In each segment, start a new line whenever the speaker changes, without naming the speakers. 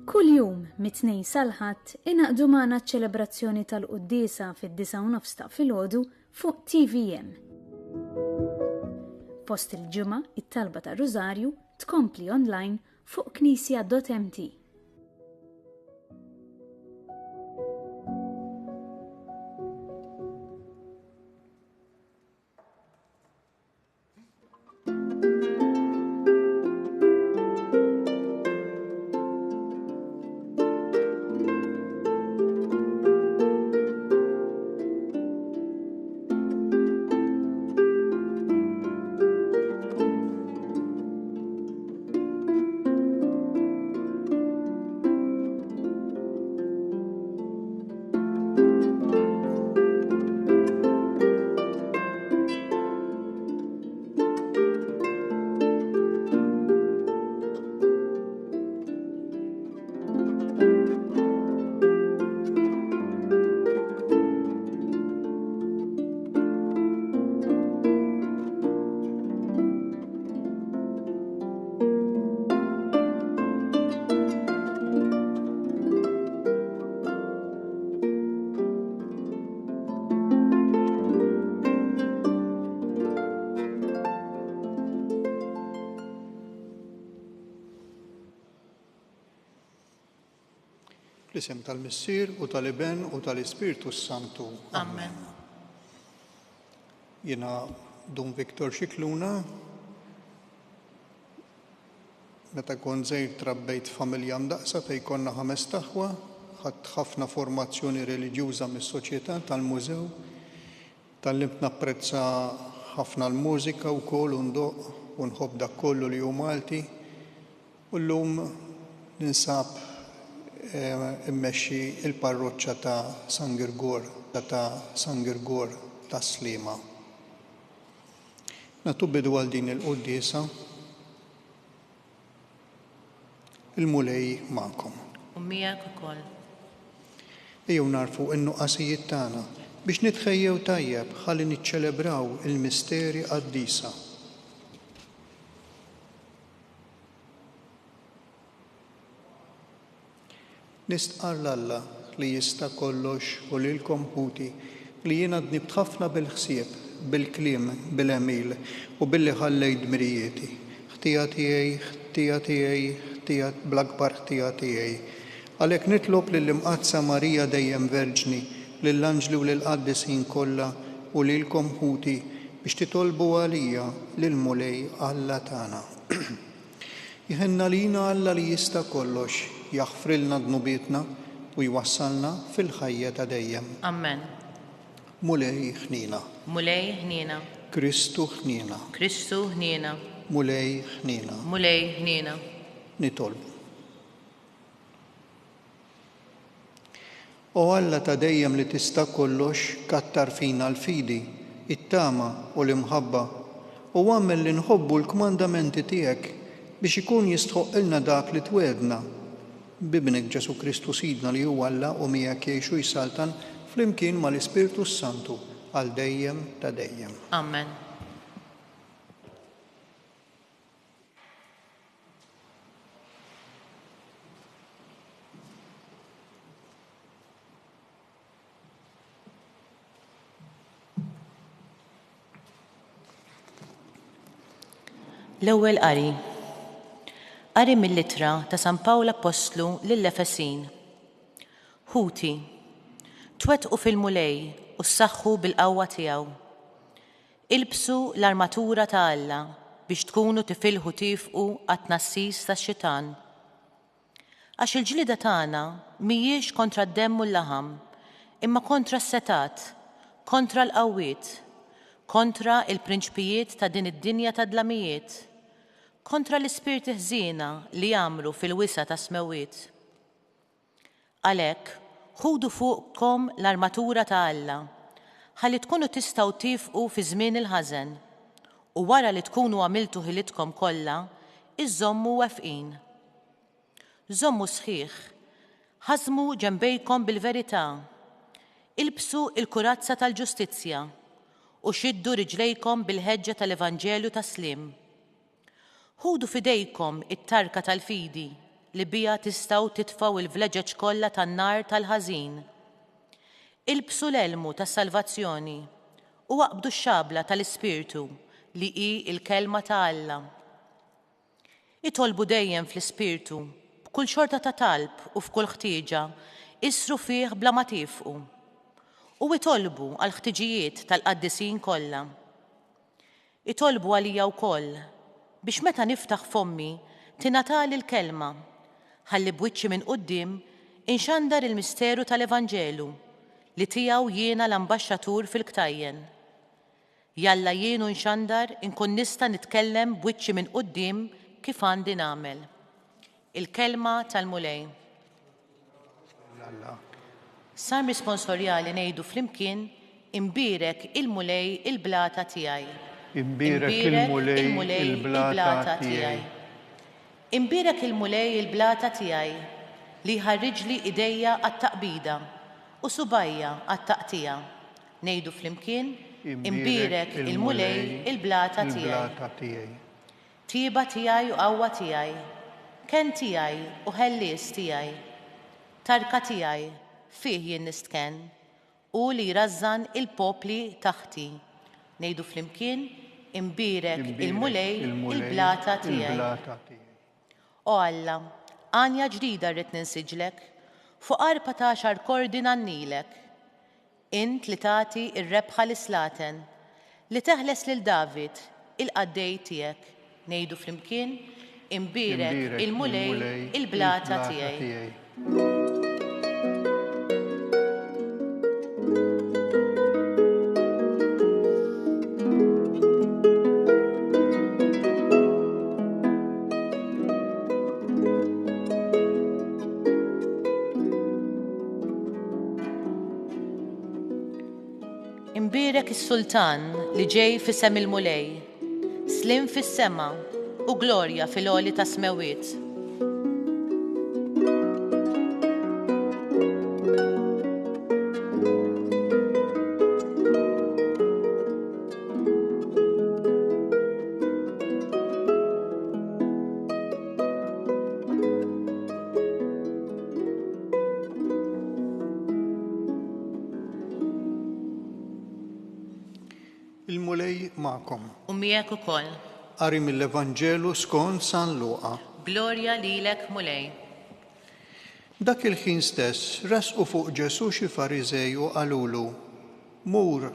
Kull jum mit-tnejn sal-ħadd inaqdu magħna ċ-ċelebrazzjoni tal-Quddiesa fid-9:30 ta' filgħodu fuq TVM. Post il-ġimgħa it-talba ta' Rużarju tkompli online fuq knisja.mt.
L-isem tal-Missier u tal-Iben u tal-Ispiritu Santu.
Amen.
Jiena Dun Viktor Xikluna. Meta kont żgħir trabbejt familja mdaqsa fejn konna 5 taħwa, ħadd ħafna formazzjoni reliġjuża mis-soċjetà tal-mużew, tallimt napprezza ħafna l-mużika wkoll u ndoq u nħobb dak kollu li hu Malti. U llum ninsab immexxi il-parroċċa ta' San Girgor ta' Sliema. Nagħtu bidu għal din il-Quddiesa. Il-mulej magħkom.
U miegħek ukoll.
Ejjew narfu n-nuqqasijiet tagħna biex nitħejjew tajjeb ħalli niċċelebraw il-misteri qaddisa. Nistqar l-Alla li jista' kollox u lilkom ħuti li jiena dnibt ħafna bil-ħsieb, bil-kliem, bil-emil u billi ħallejt dmirijieti. Ħtija tiegħi, bl-akbar ħtija tiegħi. Għalhekk nitlob lill-Imqazza Marija dejjem Verġni, lill-Anġli u lill-Qaddisin kollha u lilkom ħuti biex titolbu għalija lill-mulej Alla tagħna. Jiħenna lina Alla li jista' kollox, jaħfrilna dnubietna u jwassalna fil-ħajja ta' dejjem.
Amen.
Mulej ħnina.
Mulej ħnina.
Kristu ħnina.
Kristu ħnina.
Mulej ħnina.
Mulej ħnina.
Nitolbu. O Alla ta' dejjem li tista' kollox, kattar fina l-fidi, it-tama u l-imħabba u għamel li nħobbu l-kmandamenti tiegħek biex ikun jistħoqilna dak li twedna. Bibnek Ġesu Kristu Sidna li huwa Alla u miegħek jgħixu jsaltan flimkien mal-Ispiritu Santu għal dejjem ta' dejjem.
Amen. L-ewwel qari. Qari mill-Littra ta' San Pawl Apostlu lill-Efesin. Ħuti, twettqu fil-mulej u ssaħħu bil-qawwa tiegħu. Ilbsu l-armatura ta' Alla biex tkunu tifilħu tifqu għat-tnassis tax-xitan. Għax il-ġlieda tagħna mhijiex kontra d-demm u l-laħam, imma kontra s-setat, kontra l-qawwiet, kontra il-prinċpijiet ta' din id-dinja ta' dlamijiet, kontra l-ispirti ħżiena li jagħmlu fil-wisa ta' smewiet. Għalhekk, ħudu fuqkom l-armatura ta' Alla, ħalli tkunu tistgħu tifqu fi żmien il-ħażen u wara li tkunu għamiltu ħilitkom kollha, iżommu wefqin. Żommu sħiħ, ħażmu ġenbejkom bil-verità, ilbsu il-kurazza tal-ġustizzja u xiddu riġlejkom bil-ħeġġa tal-Evanġelju ta' Slim. Ħudu fidejkom it-tarka tal-fidi li bija tistgħu titfgħu il-vleġeġ kollha tan-nar tal-ħażin. Ilbsu l-elmu tas-salvazzjoni u waqbdu x-xabla tal-Ispirtu li hi l-kelma ta' Alla. Itolbu dejjem fl-Ispirtu b'kull xorta ta' talb u f'kull ħtieġa isru fih bla ma tifqu. U itolbu għal ħtiġijiet tal-qaddisin kollha. Itolbu għalija wkoll biex meta niftaħ fommi tingħatali l-kelma ħalli b'wiċċi minn quddiem inxandar il-misteru tal-Evanġelu li tiegħu jiena l-ambaxxatur fil-Ktajjen. Jalla jienu nxandar inkun nista' nitkellem b'wiċċi minn quddiem kif għandi nagħmel. Il-kelma tal-mulej. Sam responsorjali ngħidu flimkien imbirek il-mulej il-blata tiegħi.
Imbirek il-mulej il-blata tiegħi.
Imbirek il-mulej il-blata tiegħi li ħarriġli idejja għat-taqbida u subajja għat-taqtija. Ngħidu flimkien imbirek il-mulej il-blata tiegħi. Tieba tiegħi u qawwa tiegħi, ken tiegħi u ħellies tiegħi, tarka tiegħi fih jien nistken u li jrażżan il-popli taħti. Ngħidu flimkien imbirek il-mulej il-blata tiegħi. O Alla, għanja ġdida rrid ninsiġlek, fuq 14 kordi nannilek. Int li tagħti ir-rebħa l-islaten, li teħles lil David il-qaddej tiegħek. Ngħidu flimkien imbirek il-mulej il-blata tiegħi. Imbirek is-Sultan li ġej f'isem il-mulej, slim fis-sema u glorja fil-għoli ta' smewiet.
Il-mulej ma'kom.
U miegħek ukoll.
Qari mill-Evanġelu skont San Luqa.
Glorja lilek mulej.
Dak il-ħin stess rasqu fuq Ġesu xi Fariżej u qalulu: Mur,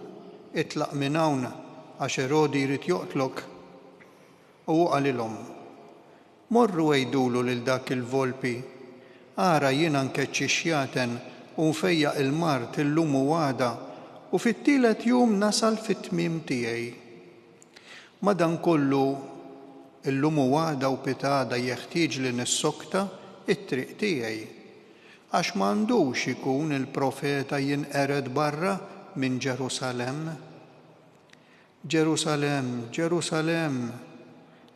itlaq minn hawn għax Erodi jrid joqtlok. U qalilhom: Morru għejdulu lil dak il-volpi, ara jiena nkeċċi xjaten u nfejjaq il-mart illum u għada u fit-tielet jum nasal fit-tmiem tiegħi. Madankollu illum u għada u pitada jeħtieġ li nissokta it-triq tiegħi, għax m'għandux ikun il-profeta jinqered barra minn Ġerusalem. Ġerusalem, Ġerusalem,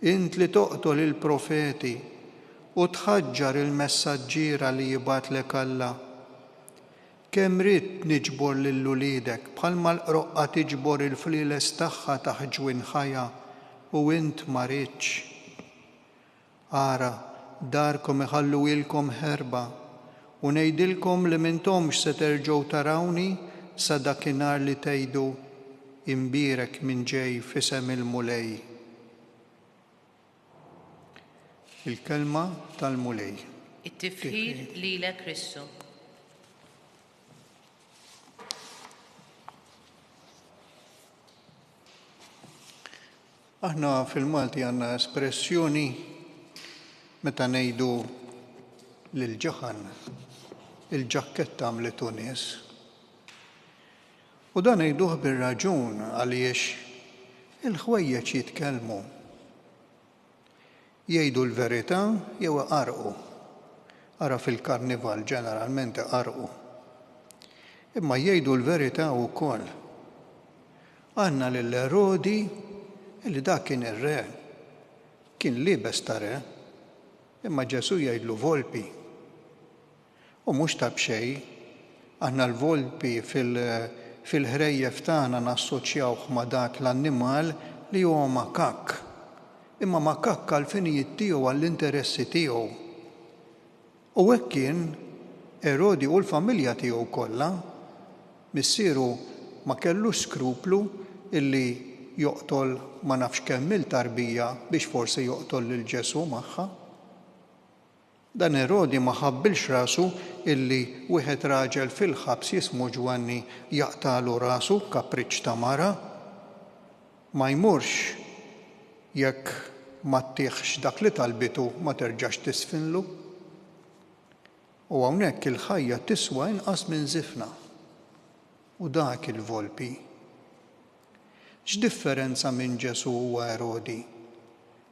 int li toqtol il-profeti u tħaġġar il-messaġġiera li jibatlek Alla. Kemm rid niġbor lil uliedek bħalma l-qroqqa tiġbor il-fliles tagħha taħt ġwien ħajja u int ma ridx. Ara darkom iħallu ilkom ħerba u ngħidilkom li m'intomx se terġgħu tarawni sa dakinhar li tgħidu imbirek minn ġej f'isem il-mulej. Il-kelma tal-mulej.
It-tifħir lilek Krissu.
Aħna fil-Malti għandna espressjoni meta ngħidu lil ġaħan il-ġakketta għamlitu nies. U dan ngħiduh bir-raġun għaliex il-ħwejjeġ jitkellmu. Jgħidu l-verità jew iqarqu. Ara fil-karnival ġeneralment iqarqu. Imma jgħidu l-verità wkoll. Għandna lil Erodi illi dak kien ir-re, kien liebes ta' re, imma Ġesu jgħidlu volpi. U mhux ta' b'xejn, aħna l-volpi fil-ħrejjef tagħna nassoċjawh ma' dak l-annimal li huwa makakk. Imma makakk għall-finijiet tiegħu għall-interessi tiegħu. U hekk kien Erodi u l-familja tiegħu kollha, missieru ma kellux skruplu illi joqtol ma nafx kemm il-tarbija biex forsi joqtol lil Ġesu magħha. Dan Erodi ma ħabbilx rasu illi wieħed raġel fil-ħabs jismu Ġwanni jaqtalu rasu kapriċċ ta' mara. Ma jmurx jekk ma ttieħx dak li talbitu ma terġax tisfinlu. U hawnhekk il-ħajja tiswa inqas minn żifna. U dak il-volpi. X'differenza minn Ġesu u Erodi?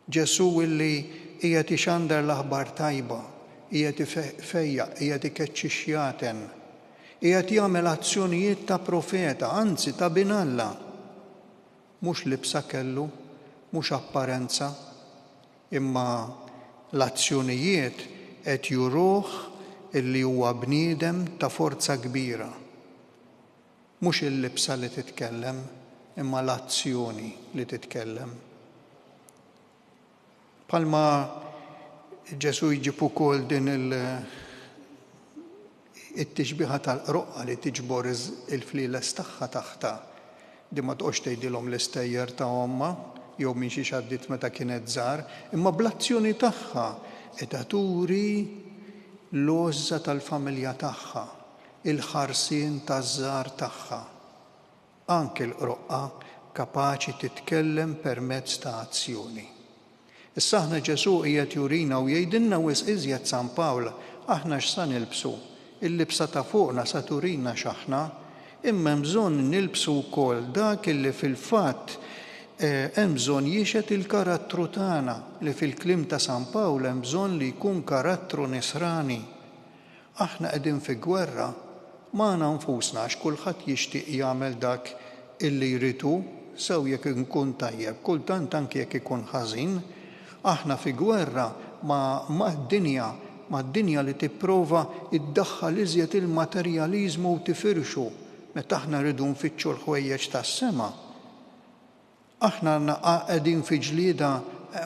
Ġesu illi qiegħed ixandar l-aħbar tajba, qiegħed ifejjaq, qiegħed ikeċċi xjaten, qiegħed jagħmel azzjonijiet ta' profeta, anzi ta' binalla. Mhux libsa kellu, mhux apparenza, imma l-azzjonijiet qed juruh illi huwa bniedem ta' forza kbira. Mhux il-libsa li titkellem, imma l-azzjoni li titkellem. Bħalma Ġesu jġib ukoll din it-tixbiħa tal-qroqqa li tiġbor il-fliles tagħha taħta. Di ma tqgħodx tgħidilhom l-istejjer ta' omma jew minn xi xaddit meta kienet żgħar, imma bl-azzjoni tagħha qed turi l-għoża tal-familja tagħha, il-ħarsien taż-żgħar tagħha. Anke l-qroqqa kapaċi titkellem permezz ta' azzjoni. Issa aħna Ġesu qiegħed jurina u jgħidilna wisq iżjed San Pawl, aħna x'sa nilbsu, il-libsa ta' fuqna sa turina x'aħna, imma hemm bżonn nilbsu wkoll dak illi fil-fatt hemm bżonn jixed il-karattru tagħna li fil-kliem ta' San Pawl hemm bżonn li jkun karattru nisrani. Aħna qegħdin fi gwerra magħna nfusna għax kulħadd jixtieq jagħmel dak illi jridu sew jekk inkun tajjeb, kultant anke jekk ikun ħażin. Aħna fi gwerra mad-dinja li tipprova iddaħħal iżjed il-materjaliżmu u tifirxu meta aħna rridu nfittxu l-ħwejjeġ tas-sema. Aħna qegħdin fi ġlieda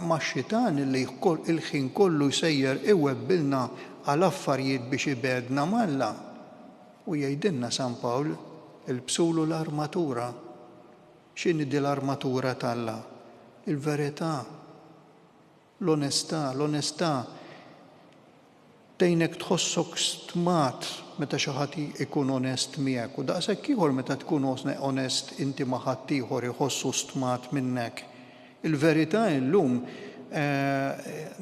max-xitan li il-ħin kollu jsejjer iwebbilna għal affarijiet biex ibedna malla. U jgħidilna San Pawl ilbsulu l-armatura. X'inhi di l-armatura talla? Il-verità. L-onestà tgħinek tħossok stmat meta xi ħadd ikun onest miegħek u daqshekk ieħor meta tkun onest inti ma' ħadd ieħor iħossu stmat minnek. Il-verità llum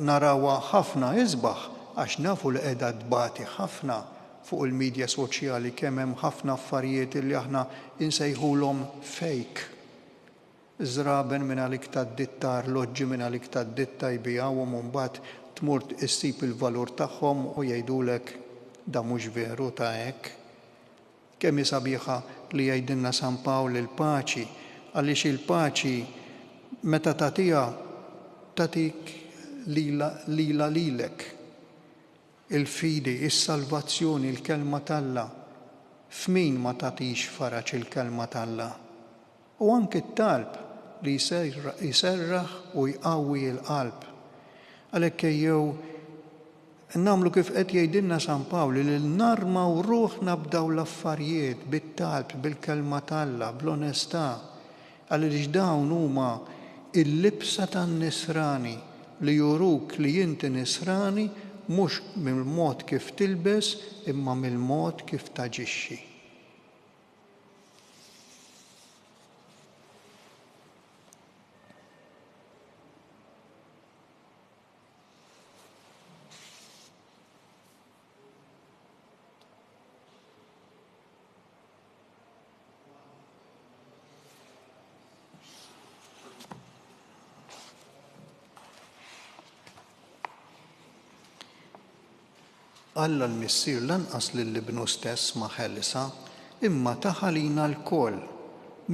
narawha ħafna isbaħ għax nafu li qiegħda tbagħti ħafna fuq il-medja soċjali kemm hemm ħafna affarijiet li aħna insejħulhom fake. Żraben minn għalik tad-ditta, arloġġi minn għalik tad-ditta jbijawhom u mbagħad tmur issib il-valur tagħhom u jgħidulek da mhux veru ta' hekk. Kemm hi sabiħa li jgħidilna San Pawl il-paċi, għaliex il-paċi meta tagħtiha tagħtik lila lilek. Il-fidi, is-salvazzjoni, il-kelma talla. F'min ma tagħtix faraġ il-kelma talla. U anke t-talb li jserraħ u jqawwi l-qalb. Għalhekk ejjew nagħmlu kif qed jgħidilna San Pawl li narmaw ruħna b'daw l-affarijiet bit-talb, bil-kelma talla, bl-onestà. Għaliex dawn huma il-libsa tan-nisrani li juruk li inti nisrani mhux mill-mod kif tilbes imma mill-mod kif taġixxi. Alla l-missier lanqas lill-ibnu stess ma ħellisa imma taħalina l-koll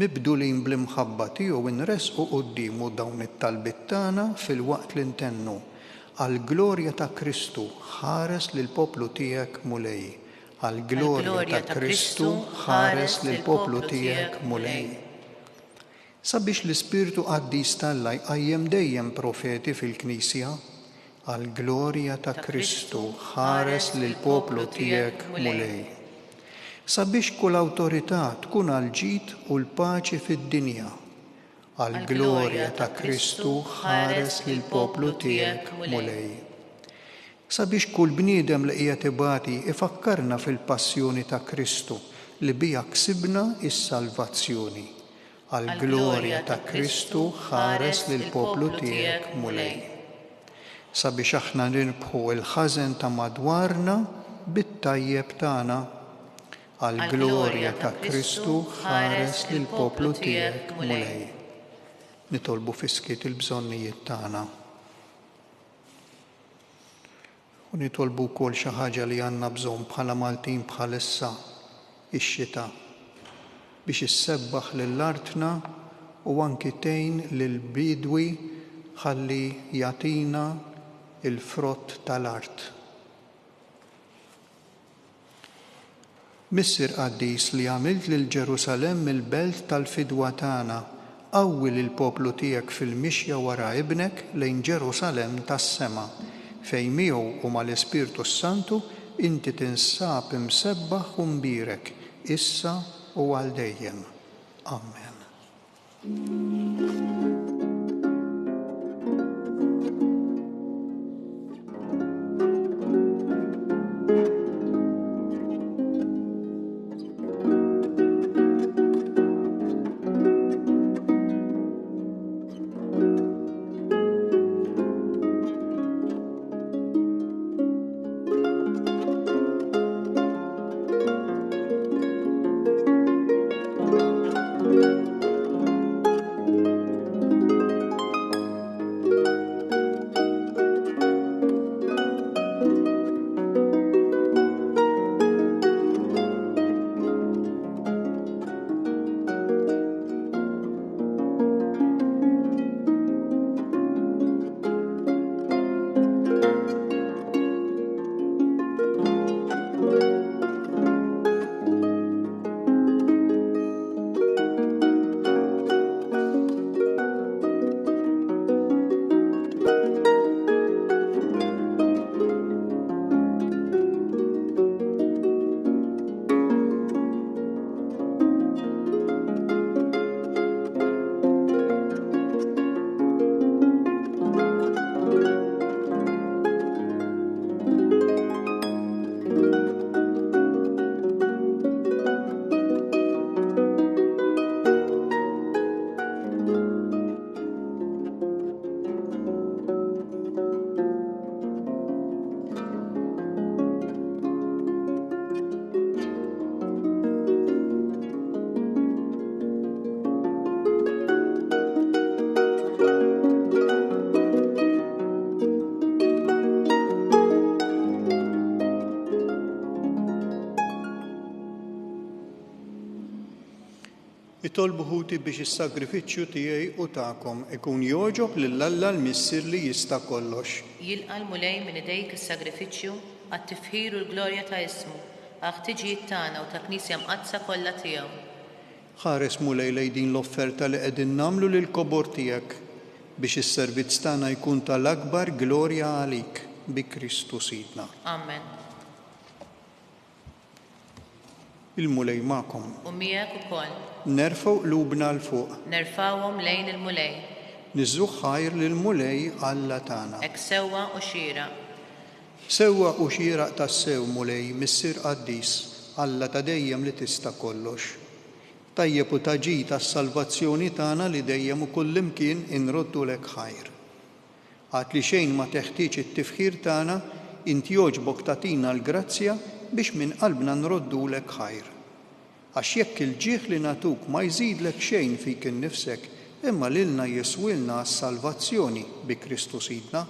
mibdulin bl-imħabba tiegħu nresqu qudiemu dawn it-talbiet tagħna fil-waqt li ntennu għall-glorja ta' Kristu ħares lill-poplu tiegħek mulej. Għall-glorja ta' Kristu ħares lill-poplu tiegħek mulej. Sabiex l-Ispirtu Qaddis Alla jqajjem dejjem profeti fil-Knisja, Għal-glorja ta' Kristu ħares lil poplu tiegħek mulej. Sabiex kull awtorità tkun għal-ġid u l-paċi fid-dinja. Għal-glorja ta' Kristu ħares lil poplu tiegħek mulej. Sabiex kull bniedem li qiegħed ibati ifakkarna fil-passjoni ta' Kristu li bija ksibna is-salvazzjoni. Għal-glorja ta' Kristu ħares lil poplu tiegħek mulej. Sabiex aħna nirbħu il-ħażen ta' madwarna bit-tajjeb tagħna. Għal-glorja ta' Kristu ħares lil poplu tiegħek mulej. Nitolbu fiskiet il-bżonnijiet tagħna. U nitolbu wkoll xi ħaġa li għandna bżonn bħala Maltin bħalissa ix-xita biex issebbaħ lill-artna u anki tgħin lill-bidwi ħalli jagħtina il-frott tal-art. Missier Qaddis li għamilt lil Ġerusalemm il-belt tal-fidwa tagħna, qawwi lill-poplu tiegħek fil-mixja wara ibnek lejn Ġerusalemm tas-sema, fejn miegħu u mal-Ispirtu Santu inti tinsab imsebbaħ u mbierek, issa u għal dejjem. Amen. Itolbu ħuti biex is-sagrifiċċju tiegħi u tagħkom ikun jogħġob lill-Alla l-Missier li jista' kollox.
Jilqa' l-mulej minn idejk is-sagrifiċċju għat-tifħir u l-glorja ta' ismu, għal-ħtiġijiet tagħna u ta' Knisja mqaddsa kollha tiegħu.
Ħares mulej lejn din l-offerta li qegħdin nagħmlu lill-kobor tiegħek biex is-servizz tagħna jkun tal-akbar glorja għalik bi Kristu Sidna.
Amen.
Il-mulej magħkom.
U miegħek ukoll.
Nerfgħu qlubna l fuq.
Nerfgħuhom lejn il-mulej.
Niżżugħ ħajr lill-mulej Alla tagħna.
Hekk sewwa u xieraq.
Sewwa u xieraq tas-sew mulej Missier Qaddis, Alla ta' dejjem li tista' kollox. Tajjeb u taġi tas-salvazzjoni tagħna li dejjem u kullimkien inroddulek ħajr. Għad li xejn ma teħtieġ it-tifħir tagħna, inti jogħġbok tagħtina l-grazzja biex minn qalbna nroddulek ħajr. Għax jekk il-ġieħ li natuk ma jżidlek xejn fik innifsek, imma lilna jiswilna s-salvazzjoni bi Kristu Sidna.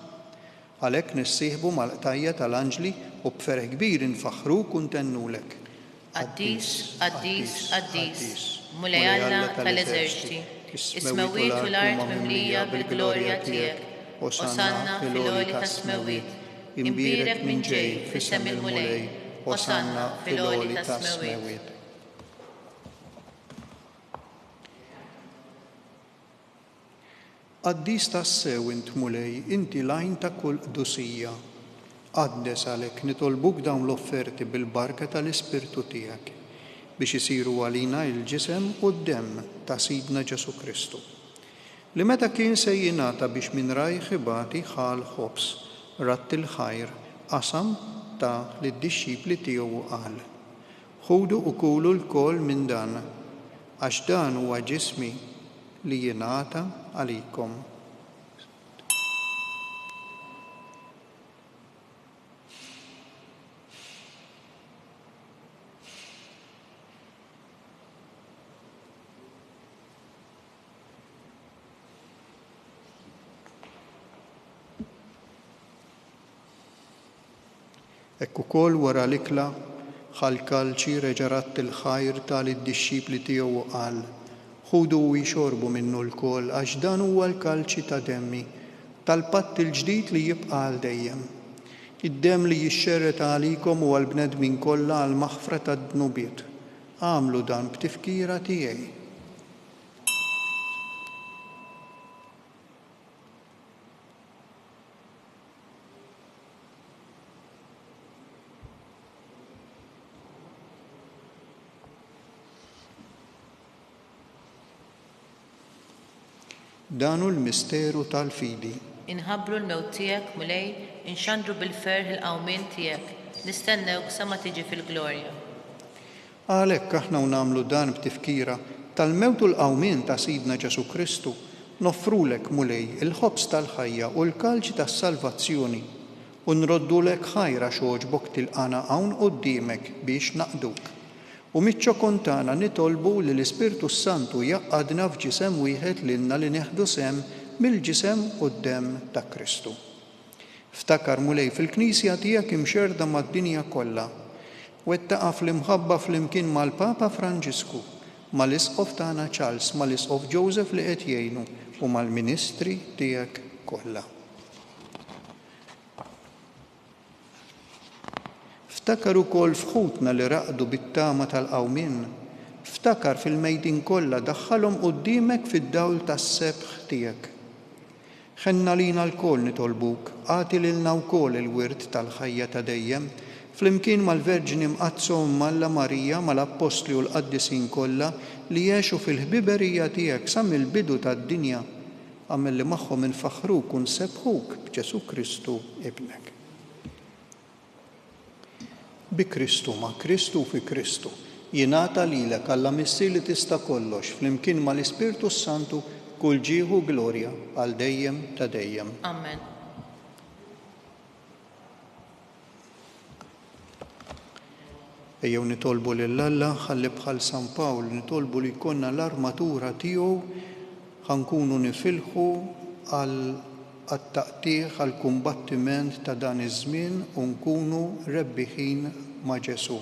Għalhekk nissieħbu mal-qtajja tal-anġli u b'ferħ kbir infaħruk u ntennulek.
Qaddis, Qaddis, Qaddis, mulej Alla tal-eżerċiti, is-smawiet u l-art mimlija bil-glorja tiegħek, osanna fil-għoli tas-smawiet, imbierek minn ġej fis-sem il-mulej, osanna fil-għoli tas-smawiet.
Qaddis tassew int mulej, inti lajn ta' kull qdusija. Qaddes għalhekk nitolbuk dawn l-offerti bil-barka tal-Ispirtu tiegħek biex isiru għalina il-ġisem u d-demm ta' Sidna Ġesu Kristu. Li meta kien se jingħata biex minn rajħ ibati ħal ħobs, ratt il-ħajr, qasam ta' lid-dixxipli tiegħu qal: Ħudu u kulu l-kol minn dan, għax dan huwa ġismi li jingħata għalikom. Ekku kol wara l-ikla ħal-kalċi reġarat il-ħajr tal-id-dixxipli tiegħu qal: Ħudu u jxorbu minnu l-kol għax dan huwa l-kalċi ta' demmi tal-patt il-ġdid li jibqa' għal dejjem. Id-demm li jixxerret għalikom u għall-bnedmin kollha għal maħfra tad-dnubiet. Għamlu dan b'tifkira tiegħi. Danu l-misteru tal-fidi.
Inħabbru l-mewt tiegħek mulej, inxandru bil-ferħ il-qawmien tiegħek, nistennewk sa ma tiġi fil-glorja.
Għalhekk aħna nagħmlu dan b'tifkira tal-mewt u l-qawmien ta' Sidna Ġesu Kristu, noffrulek mulej il-ħobs tal-ħajja u l-kalċi tas-salvazzjoni u nroddulek ħajra xogħġbok tilqana hawn quddiemek biex naqduk. U miċ-ċokontana nitolbu li l-Ispirtu Santu jaqqadna f'ġisem wieħed lilna li neħdu sem mill-ġisem u d-demm ta' Kristu. Ftakar mulej fil-Knisja tiegħek imxerda mad-dinja kollha. Wettaqa' fl-imħabba flimkien mal-Papa Franġisku, mal-Isqof tagħna Charles, mal-Isqof Joseph li qed jgħinu u mal-Ministri tiegħek kollha. Ftakar ukoll fħutna li raqdu bit-tama tal-qawmien. Ftakar fil-mejtin kollha daħħalhom quddiemek fid-dawl tas-sebħ tiegħek. Ħenna lina l-kol nitolbuk, għati lilna wkoll il-wirt tal-ħajja ta' dejjem, flimkien mal-Verġini mqazzhom Malla Marija mal-Apostli u l-Qaddisin kollha li jgħixu fil-ħbiberija tiegħek sa mill-bidu tad-dinja, għamel li magħhom infaħruk u nsebħuk b'Ġesu Kristu ibnek. Bi Kristu ma' Kristu fi Kristu jingħata lilek Alla missi li tista' kollox flimkien mal-Ispirtu Santu kull ġieħu glorja għal dejjem ta' dejjem.
Amen.
Ejjew nitolbu lil Alla ħalli bħal San Pawl nitolbu li jkollna l-armatura tiegħu ħankunu nifilħu għal għat-taqtieħ għall-kumbattiment ta' dan iż-żmien u nkunu rebbieħin ma' Ġesu.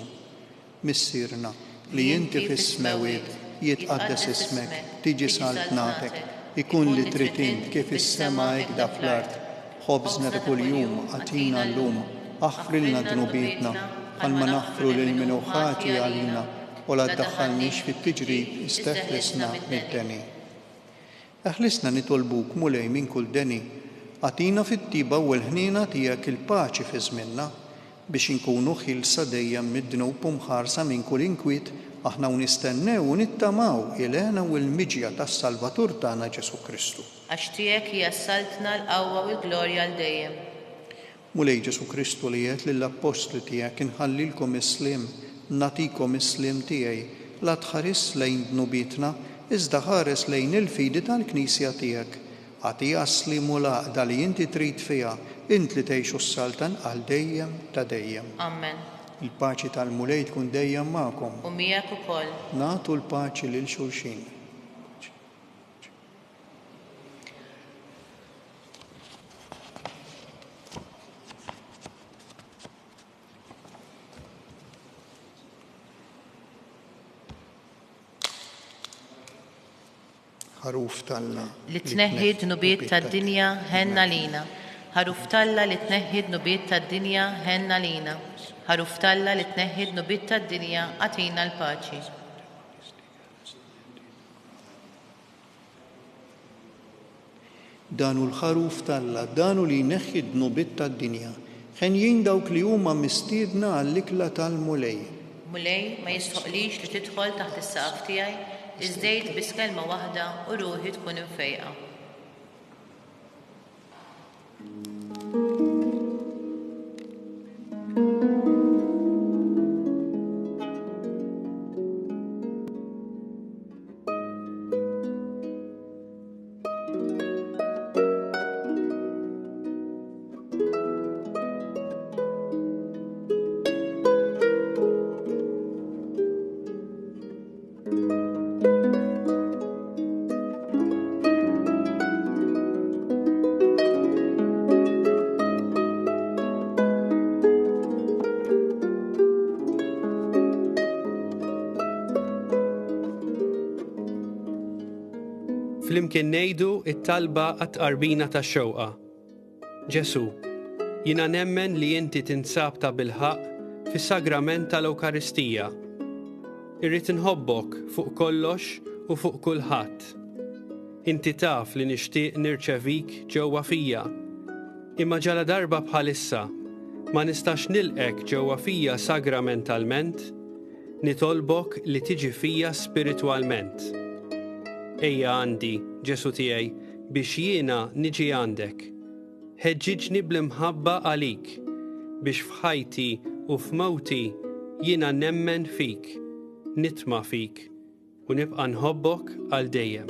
Missierna li inti fis-smawiet jitqaddes ismek, tiġi saltnatek, ikun li trid int kif is-sema hekk fl-art. Ħobżna ta' kuljum għatina llum, aħfrilna dnubietna bħal ma naħfru lil min hu ħati għalina u la ddaħħalniex fit-tiġrib isteħlisna mid-deni. Eħlisna nitolbuk mulej minn kull deni, għatina fit-tiba u l-ħnina tiegħek il-paċi fi żmienna biex inkunu ħilsa dejjem mid-dnub u mħarsa minn kull inkwiet aħna nistennew u nittamaw il-għena u l-miġja tas-Salvatur tagħna Ġesu Kristu.
Għax tiegħek jassaltna l-qawwa u l-glorja għal dejjem.
Mulej Ġesu Kristu li qed lill-Apostli tiegħek inħallilkom is-slim, natikom is-slim tiegħi la tħares lejn dnubietna iżda ħares lejn il-fidi tal-Knisja tiegħek. Għati jaslim u laqda li inti trid fiha, int li tgħixu s-saltan għal dejjem ta' dejjem.
Amen.
Il-paċi tal-mulej tkun dejjem magħkom.
U miegħek ukoll.
Nagħtu l-paċi lil xulxin. Ħaruf Talla
li tneħħi dnubiet tad-dinja ħenna lina. Ħaruf Talla li tneħħi dnubiet tad-dinja ħenna lina. Ħaruf Talla li tneħħi dnubiet tad-dinja għatina l-paċi.
danu l-ħaruf talla, danu li jneħħi d-nubiet tad-dinja. Ħenjin dawk li huma mistiedna għall-ikla tal-mulej.
Mulej ma jistħoqlix li tidħol taħt is-saqaf tiegħi, iżdejt biss kelma waħda u ruħi tkun infejqa.
Flimkien ngħidu it-talba għat-qarbina tax-xewqa. Ġesu, jiena nemmen li inti tinsab ta' bilħaq fis-sagrament tal-Ewkaristija. Irrid inħobbok fuq kollox u fuq kulħadd. Inti taf li nixtieq nirċevik ġewwa fija. Imma ġala darba bħalissa ma nistax nilqek ġewwa fija sagramentalment, nitolbok li tiġi fija spiritwalment. Ejja għandi, Ġesu tiegħi, biex jiena niġi għandek. Ħeġġiġni bl-imħabba għalik, biex f'ħajti u f'mawti jiena nemmen fik, nitma' fik, u nibqa' nħobbok għal dejjem.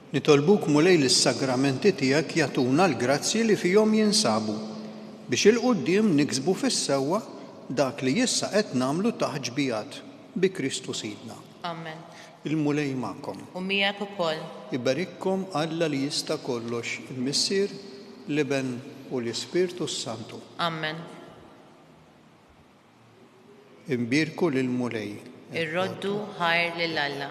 Nitolbuk mulej l-sagramenti tiegħek jagħtuna l-grazzi li fihom jinsabu biex il-qudiem niksbu fis-sewwa dak li issa qed nagħmlu taħt ġbijat bi Kristu Sidna.
Amen.
Il-mulej magħkom.
U miegħek ukoll.
Ibarikkom Alla li jista' kollox, il-Missier, l-Iben u l-Ispirtu Santu.
Amen.
Imbirku lill-mulej.
Irroddu ħajr lil Alla.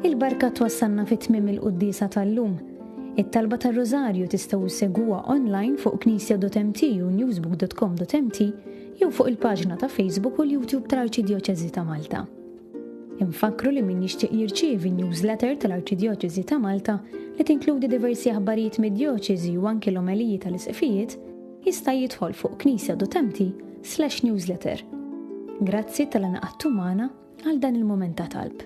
Il-barka twassalna fit-tmiem il-quddisa tal-lum. It-talba tar-Rożarju tistgħu segwa online fuq knisja.mt u newsbook.com.mt jew fuq il-paġna ta' Facebook u l-YouTube tal-Arċidjoċeżi ta' Malta. Infakru li min jixtieq jirċievi newsletter tal-Arċidjoċeżi ta' Malta li tinkludi diversi aħbarijiet mid-djoċeżi u anke l-omeliji tal-isqifijiet jista' jidħol fuq knisja.mt/newsletter. Grazzi tal-għanaqattu magħna għal dan il-mument ta' talb.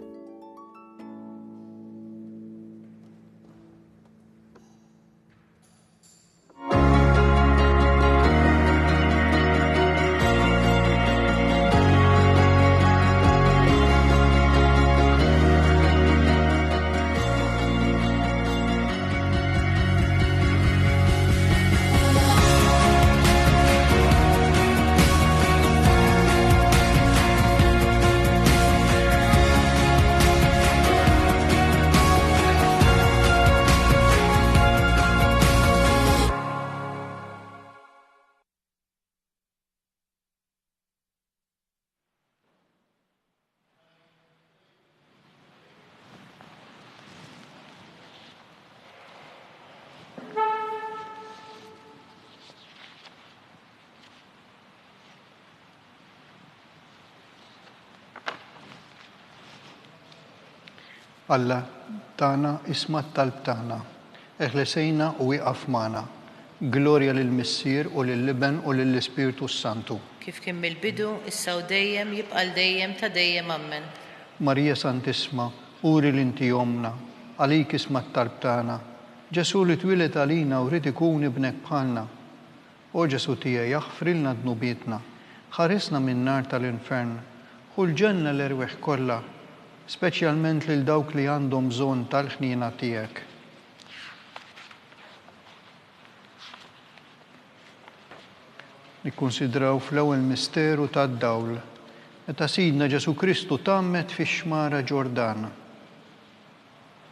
Alla tana isma' t-talb tagħna, eħlesejna u wieqaf magħna. Glorja lill-Missier u lill-Iben u lill-Ispirtu Santu.
Kif kien mill-bidu, issa u dejjem jibqa' dejjem ta' dejjem ammen.
Marija Santisma, uri l-inti jomna, għalik isma' t-talb tagħna. Ġesu li twilet għalina u rid ikun ibnek bħalna. O Ġesu tiegħi jaħfrilna dnubietna, ħarisna min-nar tal-infern, u l-ġenna l-erweħ kollha, speċjalment lil dawk li għandhom bżonn tal-ħniena tiegħek. Nikkunsidraw fl-ewwel misteru tad-dawl meta Sidna Ġesu Kristu tammet fix-xmara Ġordana.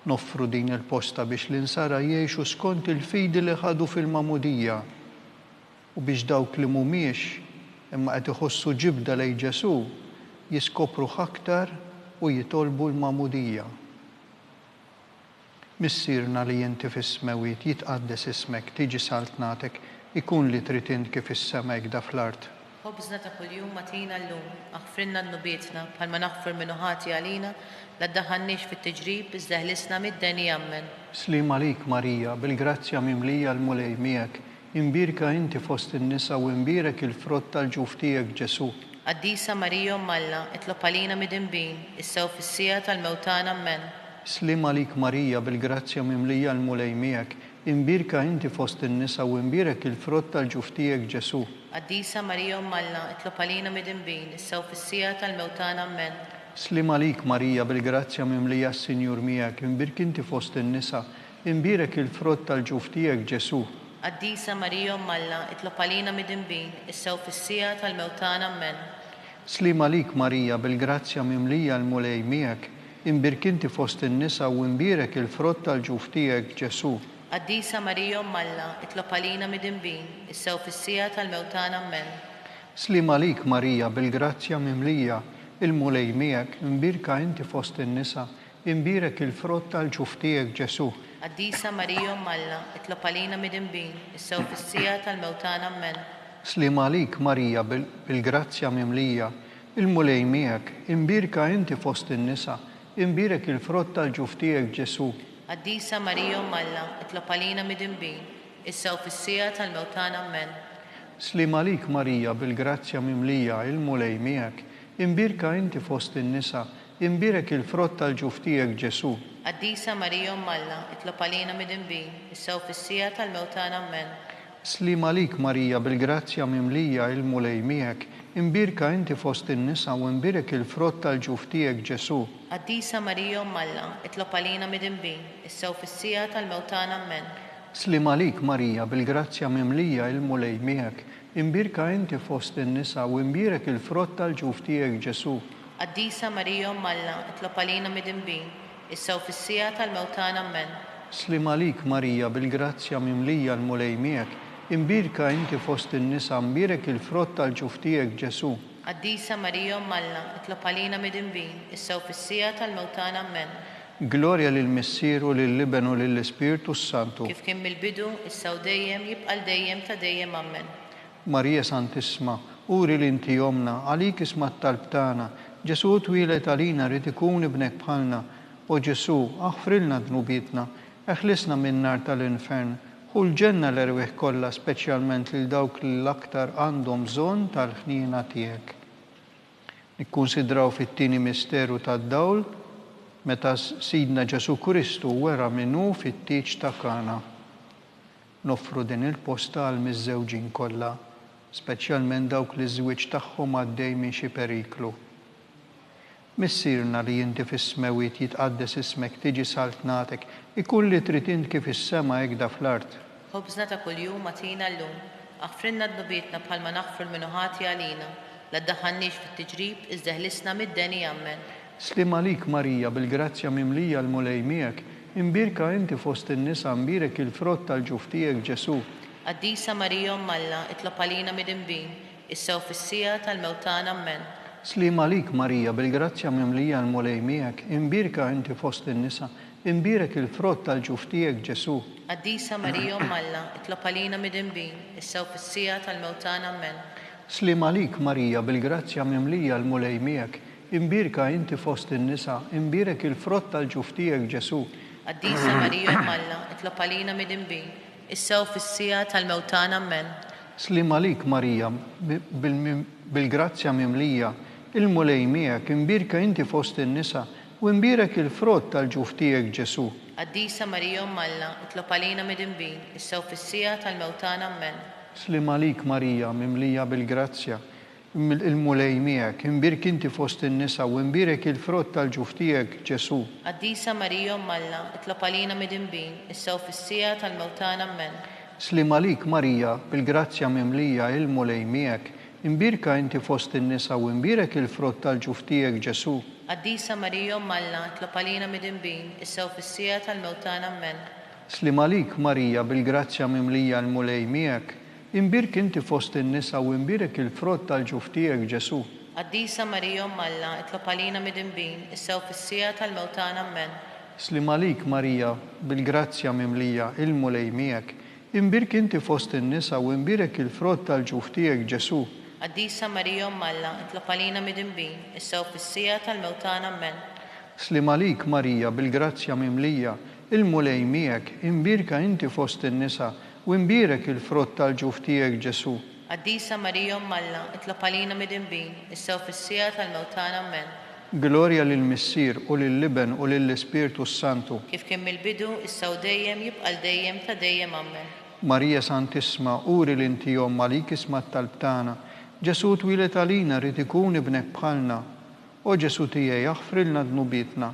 Noffru din il-posta biex l-insara jgħixu skont il-fidi li ħadu fil-mamudija u biex dawk li mhumiex imma qed iħossu ġibda lejn Ġesu jiskopru aktar u jitolbu l-mamudija. Missierna li inti fis-smawiet jitqaddes ismek, tiġi saltnatek, ikun li trid int kif is-sema hekk fl-art.
Ħobżna ta' kuljum matina llum, aħfrinna d-nubietna bħalma naħfur minnu ħati għalina la ddaħħalniex fit-tiġrib iżda ħlisna mid-deni jammen.
Slim għalik Marija, bil-grazzja mimlija l-mulej miegħek, imbirka inti fost in-nisa u imbirek il-frott tal-ġuf tiegħek Ġesu.
Qaddisa Marija Alla, itlob għalina mid-inbin, issew fis-sija tal-mewtan ammen.
Slim għalik Marija, bil-grazzja mimlija l-mulej miegħek, imbirka inti fost in-nisa u imbirek il-frott tal-ġuf tiegħek Ġesu.
Qaddisa Marija Alla, itlob għalina mid-inbin, issew fis-sija tal-mewtan ammen.
Slim għalik Marija, bil-grazzja mimlija s-Sinjur miegħek, imbirk inti fost in-nisa, imbirek il-frott tal-ġuf tiegħek Ġesu.
Qaddisa Marija Alla, itlob għalina mid-inbin, issew fis-sija tal-mewtan ammen.
Slim għalik Marija, bil-grazzja mimlija l-mulej miegħek, imbirk inti fost in-nisa u imbirek il-frott tal-ġuf tiegħek Ġesu.
Qaddisa Marija Alla, itlob għalina mid-inbin, issew fis-sija tal-mewtan ammen.
Slim għalik Marija, bil-grazzja mimlija il-mulej miegħek, imbirka inti fost in-nisa, imbirek il-frott tal-ġuf tiegħek Ġesu.
Qaddisa Marija Alla, itlob għalina mid-inbin, issew fis-sija tal-mewtan ammen.
Slim għalik Marija, bil-grazzja mimlija il-mulej miegħek, imbirka inti fost in-nisa, imbirek il-frott tal-ġuf tiegħek Ġesu.
Qaddisa Marija Alla, itlob għalina mid-inbin, issew fis-sija tal-mewtan ammen.
Slim għalik Marija, bil-grazzja mimlija il-mulej miegħek, imbirka inti fost in-nisa, imbirek il-frott tal-ġuf tiegħek Ġesu.
Qaddisa Marija Alla, itlob għalina mid-inbin, issew fis-sija tal-mewtan ammen.
Slim għalik Marija, bil-grazzja mimlija il-mulej miegħek, imbirka inti fost in-nisa u imbirek il-frott tal-ġuf tiegħek Ġesu.
Qaddisa Marija Alla, itlob għalina mid-inbin, issew fis-sija tal-mewtan ammen.
Slim għalik Marija, bil-grazzja mimlija il-mulej miegħek, imbirka inti fost in-nisa u imbirek il-frott tal-ġuf tiegħek Ġesu.
Qaddisa Marija Alla, itlob għalina mid-inbin, issew fis-sija tal-mewtan ammen.
Slim għalik Marija, bil-grazzja mimlija l-mulej miegħek, imbirka inti fost in-nisa, imbirek il-frott tal-ġuf tiegħek Ġesu.
Qaddisa Marija Alla, itlob għalina mid-inbin, issew fis-sija tal-mewtan ammen.
Glorja lill-Missieru, lill-Liben u lill-Ispiritu Santu.
Kif kien mill-bidu, issew dejjem jibqa' dejjem ta' dejjem ammen.
Marija Santissima, uri l-inti jomna, għalik isma' talb tagħna, Ġesu twilet għalina rid ikun ibnek bħalna, u Ġesu aħfrilna dnubietna, eħlisna min-nar tal-infern, u l-ġenna l-erwieħ kollha speċjalment lil dawk l-aktar għandhom bżonn tal-ħniena tiegħek. Nikkunsidraw fit-tieni misteru tad-dawl meta Sidna Ġesu Kristu wera minnu fit-tieġ ta' Kana. Noffru din il-posta għal miż-żewġin kollha, speċjalment dawk li żwieġ tagħhom għaddej minn xi periklu. Missierna li inti fis-smawiet jitqaddes ismek, tiġi saltnatek, ikun li trid int kif is-sema hekk fl-art.
Ħobżna ta' kuljum matina llum, aħfrinna d-nubietna bħalma naħfru minnu ħati għalina, la ddaħħalniex fit-tiġrib iżda ħlisna mid-deni ammen.
Slim għalik Marija, bil-grazzja mimlija l-mulej miegħek, imbirka inti fost in-nisa, imbirek il-frott tal-ġuf tiegħek Ġesu.
Qaddisa Marija Alla, itlob għalina mid-inbin, issew fis-sija tal-mewtan ammen.
Slim għalik Marija, bil-grazzja mimlija l-mulej miegħek, imbirka inti fost in-nisa, imbirek il-frott tal-ġuf tiegħek Ġesu.
Qaddisa Marija Alla, itlob għalina mid-inbin, issew fis-sija tal-mewtan ammen.
Slim għalik Marija, bil-grazzja mimlija l-mulej miegħek, imbirka inti fost in-nisa, imbirek il-frott tal-ġuf tiegħek Ġesu.
Qaddisa Marija Alla, itlob għalina mid-inbin, issew fis-sija tal-mewtan ammen.
Slim għalik Marija, bil-grazzja mimlija il-mulej miegħek, imbirka inti fost in-nisa u imbirek il-frott tal-ġuf tiegħek Ġesu.
Qaddisa Marija Alla, itlob għalina mid-inbin, issew fis-sija tal-mewtan ammen.
Slim għalik Marija, mimlija bil-grazzja, il-mulej miegħek, imbirk inti fost in-nisa u imbirek il-frott tal-ġuf tiegħek Ġesu.
Qaddisa Marija Alla, itlob għalina midinbin, issa u fis-sija tal-mewtana Amen.
Slim għalik Marija, bil-grazzja mimlija il-mulej miegħek, imbirka inti fost in-nisa u imbirek il-frott tal-ġuf tiegħek Ġesu.
Qaddisa Marija Alla, itlob għalina midinbin, issa u fis-sija tal-mewtana Amen.
Slim għalik Marija, bil-grazzja mimlija il-mulej miegħek, imbirk inti fost in-nisa u imbirek il-frott tal-ġuf tiegħek Ġesu.
Qaddisa Marija Alla, itlob għalina midinbin, issa u fis-sija tal-mewtana Amen.
Slim għalik Marija, bil-grazzja mimlija il-mulej miegħek, imbirk inti fost in-nisa u imbirek il-frott tal-ġuf tiegħek Ġesu.
Qaddisa Marija Alla, itlob għalina midinbin, issa u fis-sija tal-mewtana Amen.
Slim għalik Marija, bil-grazzja mimlija il-mulej miegħek, imbirka inti fost in-nisa u imbirek il-frott tal-ġuf tiegħek Ġesu.
Qaddisa Marija Alla, itlob għalina midinbin, issa u fis-sija tal-mewtana Amen.
Glorja lill-Missier u lill-Liben u lill-Ispirtu Santu.
Kif kien mill-bidu, issa u dejjem jibqa' dejjem ta' dejjem Amen.
Marija Santisma, uri l-inti jom malik isma tal-btana, Ġesu twilet għalina rid ikun ibnek bħalna. O Ġesu tiegħi aħfrilna dnubitna,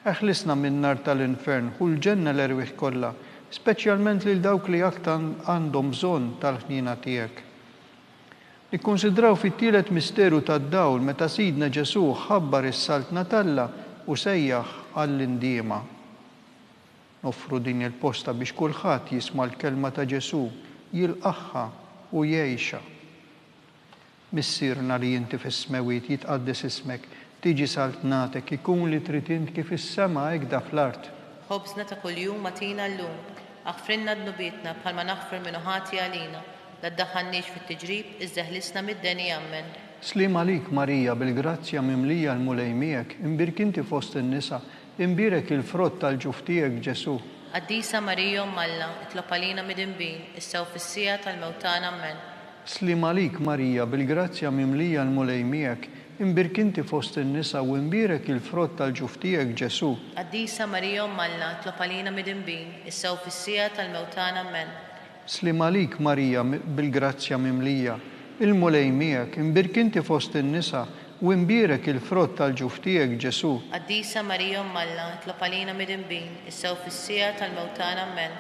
eħlisna min-nar tal-infern u l-ġenna l-erwieħ kollha, speċjalment lil dawk li aktar għandhom bżonn tal-ħnina tiegħek. Nikkonsidraw fit-tielet misteru tad-dawl meta Sidna Ġesu ħabbar is-salt natalla u sejjaħ għall-indiema. Noffru din il-posta biex kulħadd jisma' l-kelma ta' Ġesu, jilqaħħa u jgħixha. Missierna li inti fis-smewiet jitqaddes ismek, tiġi saltnatek, ikun li trid int kif is-sema hekk da fl-art.
Ħobżna ta' kuljum atina llum, aħfrilna dnubietna bħalma naħfir minnu ħati għalina, la ddaħħalniex fit-tiġrib iżda ħlisna mid-deni Amen.
Slim għalik Marija, bil-grazzja mimlija l-mulej miegħek, imbirk inti fost in-nisa, imbirek il-frott tal-ġuf tiegħek Ġesu.
Qaddisa Marija Alla, itlob għalina midinbin, issa u fis-sija tal-mewtana Amen.
Slim għalik Marija, bil-grazzja mimlija l-mulej miegħek, imbirk inti fost in-nisa u imbirek il-frott tal-ġuf tiegħek Ġesu.
Qaddisa Marija Alla, itlob għalina midinbin, issa u fis-sija tal-mewtana Amen.
Slim għalik Marija, bil-grazzja mimlija il-mulej miegħek, imbirk inti fost in-nisa u imbirek il-frott tal-ġuf tiegħek Ġesu.
Qaddisa Marija Alla, itlob għalina midinbin, issa u fis-sija tal-mewtana Amen.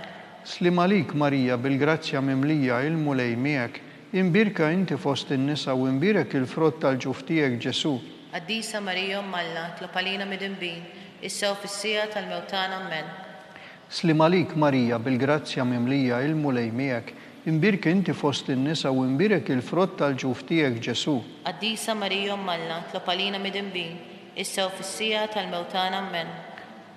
Slim għalik Marija, bil-grazzja mimlija il-mulej miegħek, imbirka inti fost in-nisa u imbirek il-frott tal-ġuf tiegħek Ġesu.
Qaddisa Marija Alla, itlob għalina midinbin, issa u fis-sija tal-mewtana Amen.
Slim għalik Marija, bil-grazzja mimlija il-mulej miegħek, imbirka inti fost in-nisa u imbirek il-frott tal-ġuf tiegħek Ġesu.
Qaddisa Marija Alla, itlob għalina midinbin, issa u fis-sija tal-mewtana Amen.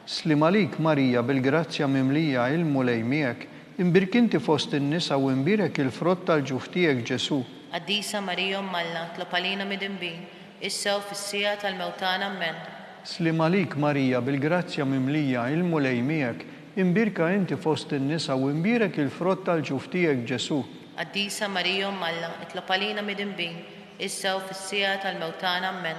Slim għalik Marija, bil-grazzja mimlija il-mulej miegħek, imbirk inti fost in-nisa u imbirek il-frott tal-ġuf tiegħek Ġesu.
Qaddisa Marija Alla, itlob għalina midinbin, issa u fis-sija tal-mewtana Amen.
Slim għalik Marija, bil-grazzja mimlija il-mulej miegħek, imbirka inti fost in-nisa u imbirek il-frott tal-ġuf tiegħek Ġesu.
Qaddisa Marija Alla, itlob għalina midinbin, issa u fis-sija tal-mewtana Amen.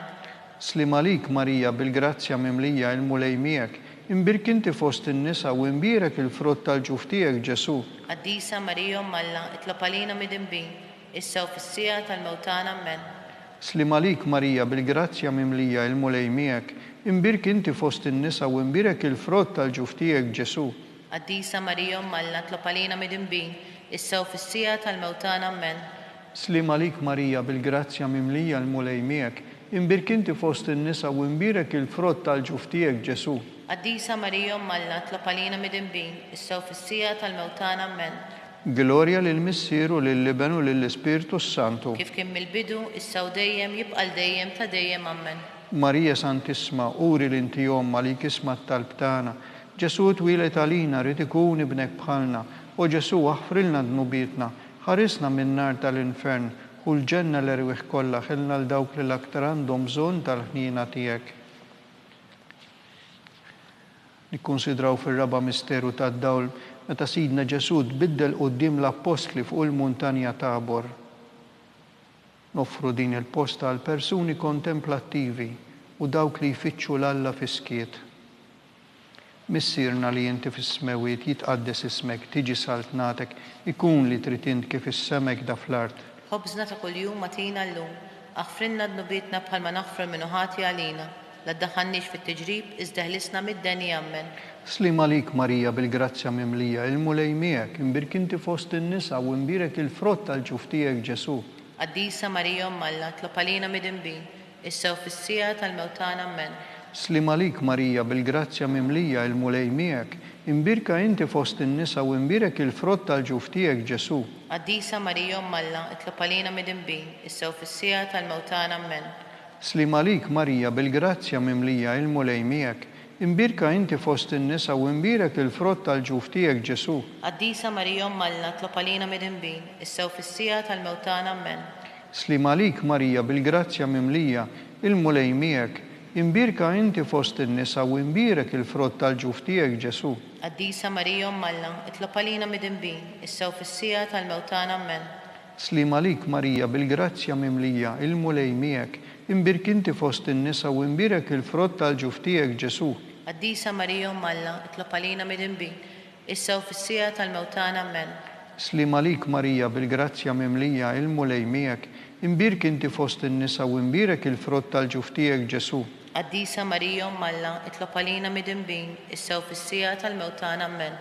Slim għalik Marija, bil-grazzja mimlija il-mulej miegħek, imbirk inti fost in-nisa u imbirek il-frott tal-ġuf tiegħek Ġesu.
Qaddisa Marija Alla, itlob għalina midinbin, issa u fis-sija tal-mewtana Amen.
Slim għalik Marija, bil-grazzja mimlija il-mulej miegħek, imbirk inti fost in-nisa u imbirek il-frott tal-ġuf tiegħek Ġesu.
Qaddisa Marija Alla, itlob għalina midinbin, issa u fis-sija tal-mewtana Amen.
Slim għalik Marija, bil-grazzja mimlija il-mulej miegħek, imbirk inti fost in-nisa u imbirek il-frott tal-ġuf tiegħek Ġesu.
Qaddisa Marija Alla, itlob għalina midinbin, issa u fis-sija tal-mewtana Amen.
Glorja lill-Missier u lill-Liben u lill-Ispirtu Santu.
Kif kien mill-bidu, issa u dejjem jibqa' dejjem ta' dejjem Amen.
Marija Santisma, uri l-inti jom malik isma tal-btana, Ġesu twilet għalina rid ikun ibnek bħalna, u Ġesu aħfrilna dnubietna, ħarisna min-nar tal-infern u l-ġenna l-erwieħ kollha ħilna l-dawk li l-aktar għandhom bżonn tal-ħnina tiegħek. Nikkonsidraw fir-raba misteru tad-dawl meta Sidna Ġesu tbiddel quddiem l-apostli fuq il-muntanja Tabor. Noffru din il-posta għal persuni kontemplattivi u dawk li jfittxu l-Alla fiskiet. Missierna li inti fis-smewiet jitqaddes ismek, tiġi saltnatek, ikun li trid int kif is-semek da fl-art.
Ħobżna ta' kuljum atina llum, Aħfrinna d-nubietna bħalma naħfru minnu ħati għalina. La ddaħħalniex fit-tiġrib, iżda ħlisna mid-deni ammen.
Slim għalik Marija bil-grazzja mimlija, il-mulej miegħek, imbirk inti fost in-nisa u imbirek il-frott tal-ġuf tiegħek Ġesu.
Qaddisa Marija Alla, tlob għalina mid-inbin, issa u fis-sija tal-mewtan ammen.
Slim għalik Marija bil-grazzja mimlija, il-mulej miegħek, imbirka inti fost in-nisa u imbirek il-frott tal-ġuf tiegħek Ġesu.
Qaddisa Marija Alla, tlob għalina mid-inbin, issa u fis-sija tal-mewtan ammen.
Slim għalik Marija bil-grazzja mimlija, il-mulej miegħek, imbirka inti fost in-nisa u imbirek il-frott tal-ġuf tiegħek Ġesu.
Qaddisa Marija Alla, tlob għalina mid-inbin, issa u fis-sija tal-mewtan ammen.
Slim għalik Marija bil-grazzja mimlija, il-mulej miegħek, imbirka inti fost in-nisa u imbirek il-frott tal-ġuf tiegħek Ġesu.
Qaddisa Marija Alla, tlob għalina mid-inbin, issa u fis-sija tal-mewtan ammen.
Slim għalik Marija bil-grazzja mimlija, il-mulej miegħek, imbirk inti fost in-nisa u imbirek il-frott tal-ġuf tiegħek Ġesu.
Qaddisa Marija Alla, tlob għalina mid-inbin, issa u fis-sija tal-mewtan ammen.
Slim għalik Marija bil-grazzja mimlija, il-mulej miegħek, imbirk inti fost in-nisa u imbirek il-frott tal-ġuf tiegħek Ġesu.
Qaddisa Marija Alla, tlob għalina mid-inbin, issa u fis-sija tal-mewtan ammen.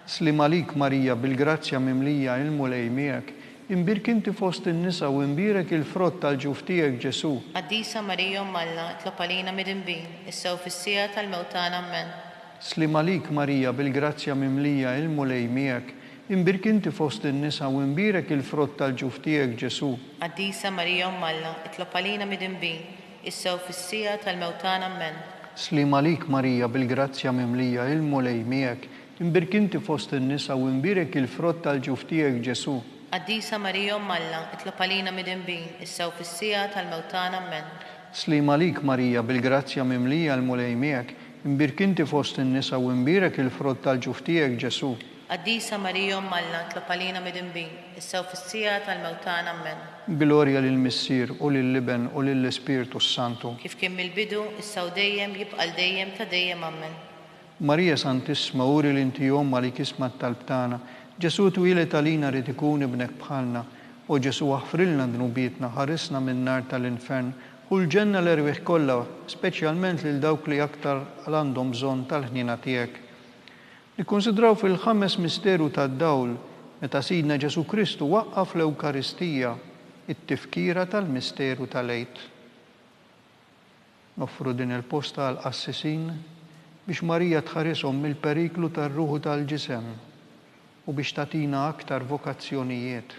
Slim għalik Marija bil-grazzja mimlija, il-mulej miegħek, imbirk inti fost in-nisa u imbirek il-frott tal-ġuf tiegħek Ġesu.
Qaddisa Marija Alla, tlob għalina mid-inbin, issa u fis-sija tal-mewtan ammen.
Slim għalik Marija bil-grazzja mimlija, il-mulej miegħek, imbirk inti fost in-nisa u imbirek il-frott tal-ġuf tiegħek Ġesu.
Qaddisa Marija Alla, tlob għalina mid-inbin, issa u fis-sija tal-mewtan ammen.
Slim għalik Marija bil-grazzja mimlija, il-mulej miegħek, imbirk inti fost in-nisa u imbirek il-frott tal-ġuf tiegħek Ġesu.
Qaddisa Marija Alla, tlob għalina mid-inbin, issa u fis-sija tal-mewtan ammen.
Slim għalik Marija bil-grazzja mimlija, il-mulej miegħek, imbirk inti fost in-nisa u imbirek il-frott tal-ġuf tiegħek Ġesu.
Qaddisa Marija Alla, tlob għalina mid-inbin, issa u fis-sija tal-mewtan ammen.
Glorja lill-Missier u lill-Liben u lill-Ispiritu Santu.
Kif kien mill-bidu, issa u dejjem jibqa' dejjem ta' dejjem ammen.
Marija Santissima, uri l-inti jomma li kismat tal-btana, Ġesu twilet għalina rid ikun ibnek bħalna, u Ġesu aħfrilna dnubietna, ħarisna minn nar tal-infern, u l-ġenna l-erwieħ kollha, speċjalment lil dawk li aktar għandhom bżonn tal-ħnina tiegħek. Nikkonsidraw fil-ħames misteru tad-dawl, meta Sidna Ġesu Kristu waqqaf l-Ewkaristija, it-tifkira tal-misteru tal-Għid. Noffru din il-posta għall-qassisin biex Marija tħarishom mill-periklu tar-ruħu tal-ġisem u biex tatina aktar vokazzjonijiet.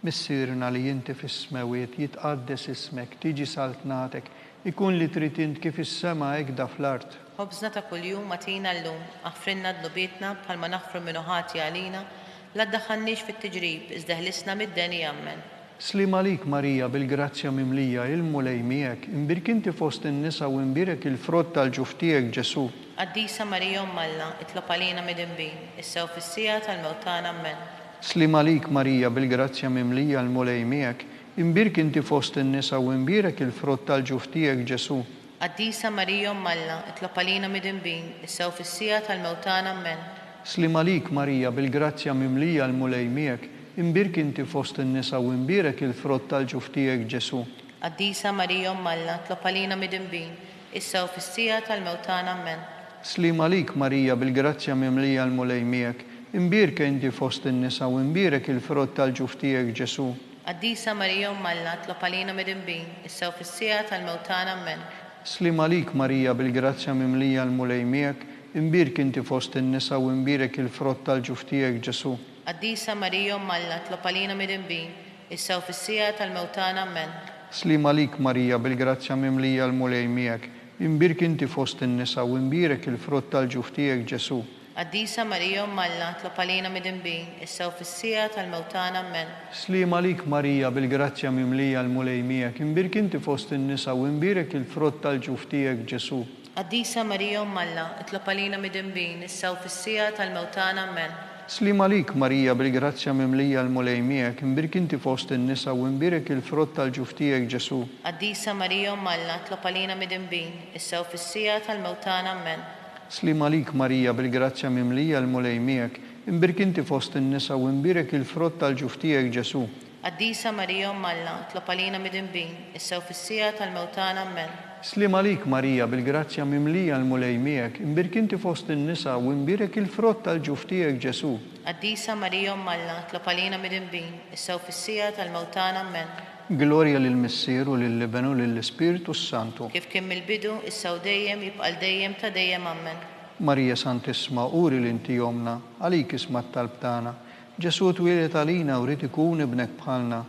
Missirna li jinti fis-smewiet jitqaddes ismek, tiġi saltnatek, ikun li trid int kif is-sema hekk da fl-art.
Ħobżna ta' kuljum matina llum, aħfrinna dnubietna bħalma naħfru minnu ħati għalina, la ddaħħalniex fit-tiġrib, iżda ħlisna mid-deni ammen.
Slim għalik Marija bil-grazzja mimlija, il-mulej miegħek, imbirk inti fost in-nisa u imbirek il-frott tal-ġuf tiegħek Ġesu.
Qaddisa Marija Alla, tlob għalina mid-inbin, issa u fis-sija tal-mewtan ammen.
Slim għalik Marija bil-grazzja mimlija, il-mulej miegħek, imbirk inti fost in-nisa u imbirek il-frott tal-ġuf tiegħek Ġesu.
Qaddisa Marija Alla, tlob għalina mid-inbin, issa u fis-sija tal-mewtan ammen.
Slim għalik Marija bil-grazzja mimlija, il-mulej miegħek, imbirk inti fost in-nisa u imbirek il-frott tal-ġuf tiegħek Ġesu.
Qaddisa Marija Alla, tlob għalina mid-inbin, issa u fis-sija tal-mewtan ammen.
Slim għalik Marija bil-grazzja mimlija, il-mulej miegħek, imbirk inti fost in-nisa u imbirek il-frott tal-ġuf tiegħek Ġesu.
Qaddisa Marija Alla, tlob għalina mid-inbin, issa u fis-sija tal-mewtan ammen.
Slim għalik Marija bil-grazzja mimlija, il-mulej miegħek, imbirk inti fost in-nisa u imbirek il-frott tal-ġuf tiegħek Ġesu.
Qaddisa Marija Alla, tlob għalina mid-inbin, issa u fis-sija tal-mewtan ammen.
Slim għalik Marija bil-grazzja mimlija, il-mulej miegħek, imbirk inti fost in-nisa u imbirek il-frott tal-ġuf tiegħek Ġesu.
Qaddisa Marija Alla, tlob għalina mid-inbin, issa u fis-sija tal-mewtan ammen.
Slim għalik Marija bil-grazzja mimlija, il-mulej miegħek, imbirk inti fost in-nisa u imbirek il-frott tal-ġuf tiegħek Ġesu.
Qaddisa Marija Alla, tlob għalina mid-inbin, issa u fis-sija tal-mewtan ammen.
Slim għalik Marija bil-grazzja mimlija, il-mulej miegħek, imbirk inti fost in-nisa u imbirek il-frott tal-ġuf tiegħek Ġesu.
Qaddisa Marija Alla, tlob għalina mid-inbin, issa u fis-sija tal-mewtan ammen.
Slim għalik Marija bil-grazzja mimlija, il-mulej miegħek, imbirk inti fost in-nisa u imbirek il-frott tal-ġuf tiegħek Ġesu.
Qaddisa Marija Alla, tlob għalina midinbin, issa u fis-sija tal-mewtana ammen.
Slim għalik Marija bil-grazzja mimlija l-mulej miegħek, imbirk inti fost in-nisa u imbirek il-frott tal-ġuf tiegħek Ġesu.
Qaddisa Marija Alla, tlob għalina midinbin, issa u fis-sija tal-mewtana ammen.
Glorja lill-Missier u lill-Iben u lill-Ispiritu Santu.
Kif kien mill-bidu, issa u dejjem jibqal dejjem ta' dejjem ammen.
Marija Santisma, uri l-inti jomna, għalik isma t-talb-tana. Ġesu twilet għalina u rrid ikun ibnek bħalna.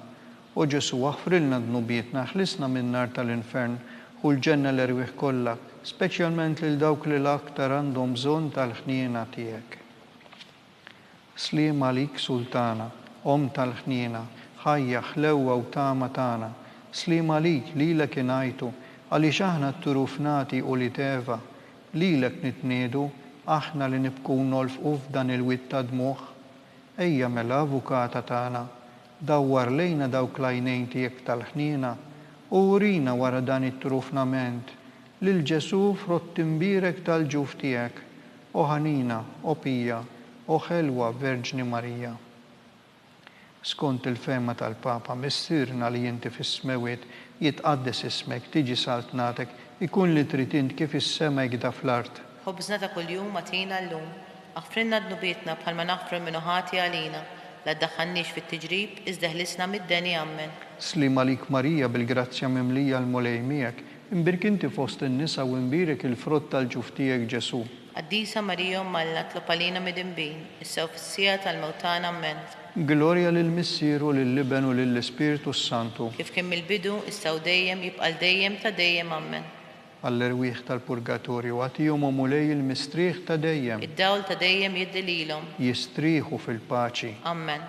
U Ġesu waħfrilna dnubietna, ħlisna minn nar tal-infern u l-ġenna l-erwieħ kollha, speċjalment lil dawk li l-aktar għandhom bżonn tal-ħniena tiegħek. Slim għalik Sultana, Om tal-ħniena, ħajja ħlewwa u tama tagħna. Slim għalik lilek ingħajtu, għaliex aħna t-turufnati u li teva, lilek nitniedu, aħna li nibku nolfqu f'dan il-witt ta' dmuħ. Ejja mela avukata tagħna, dawwar lejna dawk l-għajnejn tiegħek tal-ħniena u urina wara dan it-trufnament lil Ġesu frott imbirek tal-ġuf tiegħek, o ħanina, o pija, o ħelwa Verġni Marija. Skont il-fema tal-Papa missirna li inti fis-smewiet jitqaddes ismek, tiġi saltnatek, ikun li trid int kif is-sema jgħida fl-art.
Ħobżna ta' kuljum atina llum, aħfrinna dnubietna bħalma naħfru minnu ħati għalina, la ddaħħalniex fit-tiġrib iżda ħlisna mid-deni ammen.
Slim għalik Marija bil-grazzja mimlija l-mulej miegħek, imbirk inti fost in-nisa u imbirek il-frott tal-ġuf tiegħek Ġesu.
Qaddisa Marija Alla, tlob għalina midinbin, issa u fis-sija tal-mewtana ammen.
Glorja lill-Missier u lill-Iben u lill-Ispiritu Santu.
Kif kien mill-bidu, issa u dejjem jibqal dejjem ta' dejjem ammen.
Għall-erwieħ tal-purgatorju għatihom u mulej il-mistrieħ ta' dejjem.
Id-dawl ta' dejjem jiddililhom.
Jistrieħu fil-paċi.
Ammen.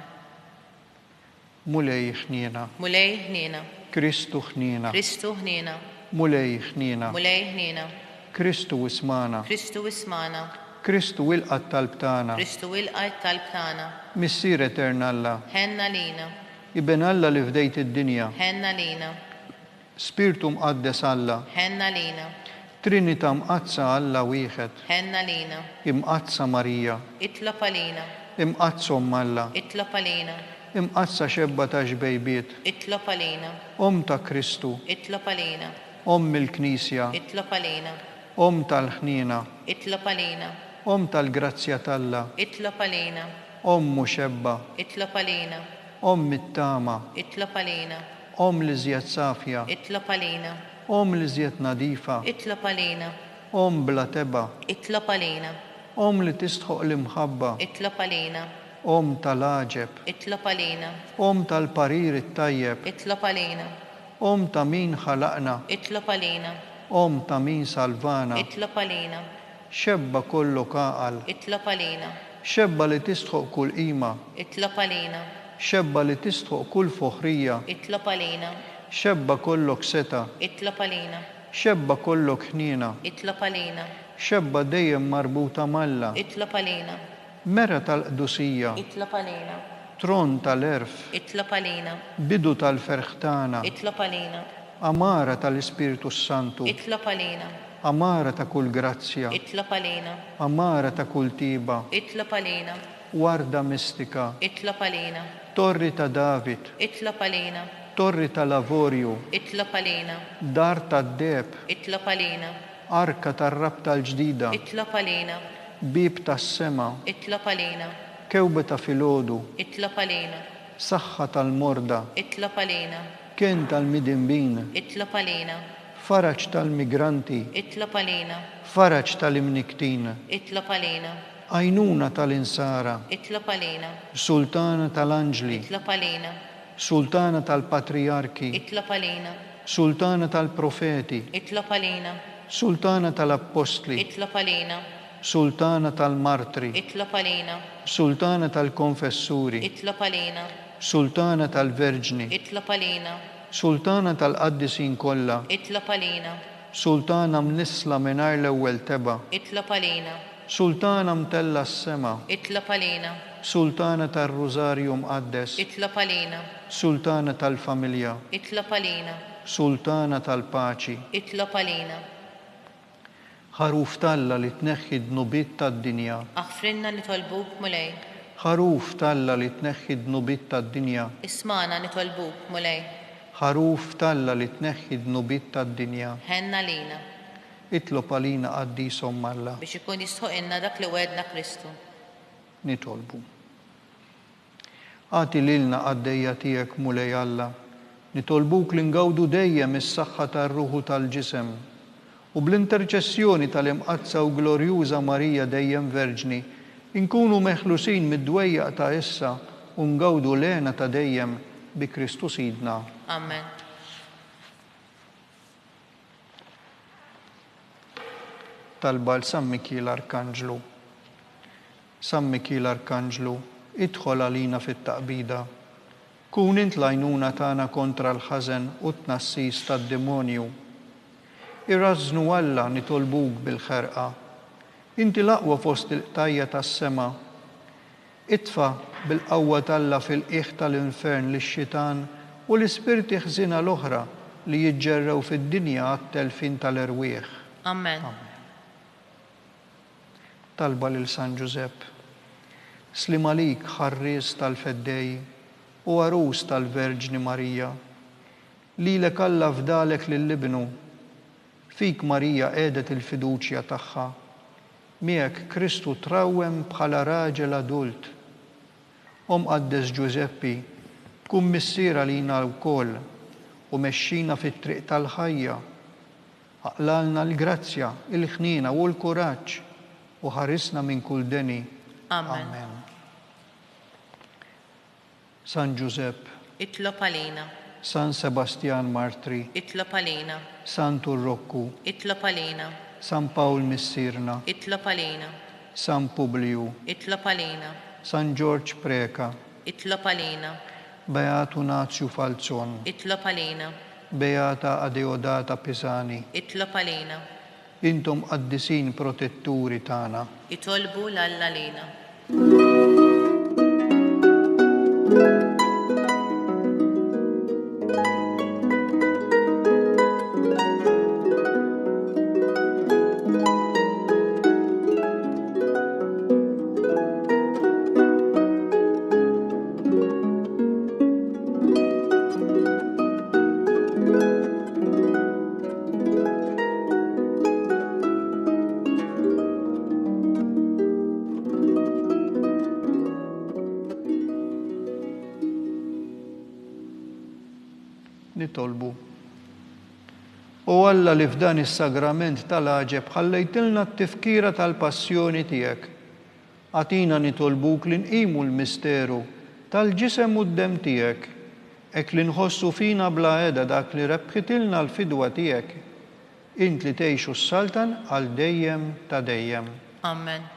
Mulej ħniena.
Mulej ħniena.
Kristu ħniena.
Kristu ħniena.
Mulej ħniena.
Mulej ħniena.
Kristu ismana.
Kristu ismana.
Kristu wilqa t-talb tagħna.
Kristu wilqa t-talb tagħna.
Missier Etern Alla.
Ħenna lina.
Iben Alla li fdejt id-dinja.
Ħenna lina.
Spiritu mqaddes Alla.
Ħenna lina.
Trinita mqazza Alla wieħed.
Ħenna lina.
Imqazza Marija.
Itlob għalina.
Imqazzhom Alla.
Itlob għalina.
Imqazza xebba ta' xbejbiet.
Itlob għalina.
Om ta' Kristu.
Itlob għalina.
Om il-Knisja.
Itlob għalina.
Om tal-ħniena.
Itlob għalina.
Om tal-grazzja talla.
Itlob għalina.
Om muxebba.
Itlob għalina.
Om mit-tama.
Itlob għalina.
Om li żjed safja.
Itlob għalina.
Om li żjed nadifa.
Itlob għalina.
Om bla teba.
Itlob għalina.
Om li tistħoq l-imħabba.
Itlob għalina.
Om tal-aġeb.
Itlob għalina.
Om tal-parir it-tajjeb.
Itlob għalina.
Om ta' min ħalaqna.
Itlob għalina.
Om ta' min salvana.
Itlob għalina.
Xebba kollu kaqal.
Itlob għalina.
Xebba li tistħoq kull qima.
Itlob għalina.
Xebba li tistħoq kull foħrija.
Itlob għalina.
Xebba kollok seta.
Itlob għalina.
Xebba kollok ħniena.
Itlob għalina.
Xebba dejjem marbuta malla.
Itlob għalina.
Mera tal-qdusija.
Itlob għalina.
Tron tal-erf.
Itlob għalina.
Bidu tal-ferħtana.
Itlob għalina.
Amara tal-Ispiritu Santu.
Itlob għalina.
Amara ta' kull grazzja.
Itlob għalina.
Amara ta' kull tiba.
Itlob għalina.
Warda mistika.
Itlob għalina.
Torri ta' David.
Itlob għalina.
Torri ta' Lavorju.
Itlob għalina.
Dar ta' Deb.
Itlob għalina.
Arka tar-rab tal-ġdida.
Itlob għalina.
Bib tas-sema.
Itlob għalina.
Kewbe ta' filgħodu.
Itlob għalina.
Saħħa tal-morda.
Itlob għalina.
Kien tal-midinbin.
Itlob għalina.
Faraġ tal-migranti.
Itlob għalina.
Faraġ tal-imniktin.
Itlob għalina.
Għajnuna tal-insara.
Itlob għalina.
Sultana tal-anġli.
Itlob għalina.
Sultana tal-patriarki.
Itlob għalina.
Sultana tal-profeti.
Itlob għalina.
Sultana tal-apostli.
Itlob għalina.
Sultana tal-martri.
Itlob għalina.
Sultana tal-konfessuri.
Itlob għalina.
Sultana tal-verġni.
Itlob għalina.
Sultana tal-qaddisin kollha.
Itlob għalina.
Sultana mnisla mingħajr l-ewwel teba.
Itlob għalina.
Sultana mtella s-sema.
Itlob għalina.
Sultana tal-Rożarju mqaddes.
Itlob għalina.
Sultana tal-familja.
Itlob għalina.
Sultana tal-paċi.
Itlob għalina.
Ħaruf talla li tneħħi d-nubiet tad-dinja.
Aħfrinna nitolbuk mulej.
ħaruf Talla li tneħħi d-nubit tad-dinja.
Ismana nitolbuk mulej.
ħaruf Talla li tneħħi d-nubit tad-dinja.
Ħenna lina.
Itlob għalina qaddieshom Alla.
Biex ikun jistħoqilna dak li wedna Kristu.
Nitolbu. Għati lilna għaddejja tiegħek mulej Alla. Nitolbuk li ngawdu dejjem is-saħħa tar-ruħu tal-ġisem u bl-interċessjoni tal-imqazza u glorjuża Marija dejjem Verġni inkunu meħlusin mid-dwejjaq ta' issa u ngawdu lena ta' dejjem bi Kristu Sidna.
Amen.
Talba San Miki l-Arkanġlu. San Miki l-Arkanġlu, idħol għalina fit-taqbida. Kun int l-għajnuna tagħna kontra l-ħażen u t-tnassis tad-demonju. Irrażnu Alla nitolbuk bil-ħerqa. Inti l-aqwa fost il-qtajja tas-sema. Itfa bil-qawwa Talla fil-qiegħ tal-infern lix-xitan u l-ispirti ħżina l-oħra li jiġġerrew fid-dinja għat-telfin tal-erwieħ.
Amen.
Talba lil San Giusepp. Slim għalik ħarries tal-feddej u għarus tal-Verġni Marija. Lilek Alla fdalek lill-ibnu. Fik Marija qiegħdet il-fiduċja tagħha. Miegħek Kristu trawwem bħala raġel adult. Qaddes Giuseppi, tkun missiera lina wkoll u mexxina fit-triq tal-ħajja. Aqlalna l-grazzja, il-ħnina u l-kuraġġ u ħarisna minn kull deni.
Amen.
San Giusepp.
Itlob għalina.
San Sebastian Martri.
Itlob għalina.
San Turrokku.
Itlob għalina.
San Paul Missirna.
Itlob għalina.
San Publiu.
Itlob għalina.
San George Preka.
Itlob għalina.
Beatu Nazio Falzon.
Itlob għalina.
Beata Adeodata Pisani.
Itlob għalina.
Intom qaddisin protetturi tagħna.
Itolbu l-Alla lina.
Nitolbu. U Alla li f'dan is-sagrament tal-għaġeb ħallejtilna t-tifkira tal-passjoni tiegħek. Għatina nitolbuk li nqimu l-misteru tal-ġisem u d-dem tiegħek, hekk li nħossu fina bla qiegħda dak li rebħitilna l-fidwa tiegħek. Int li tgħixu s-saltan għal dejjem ta' dejjem.
Amen.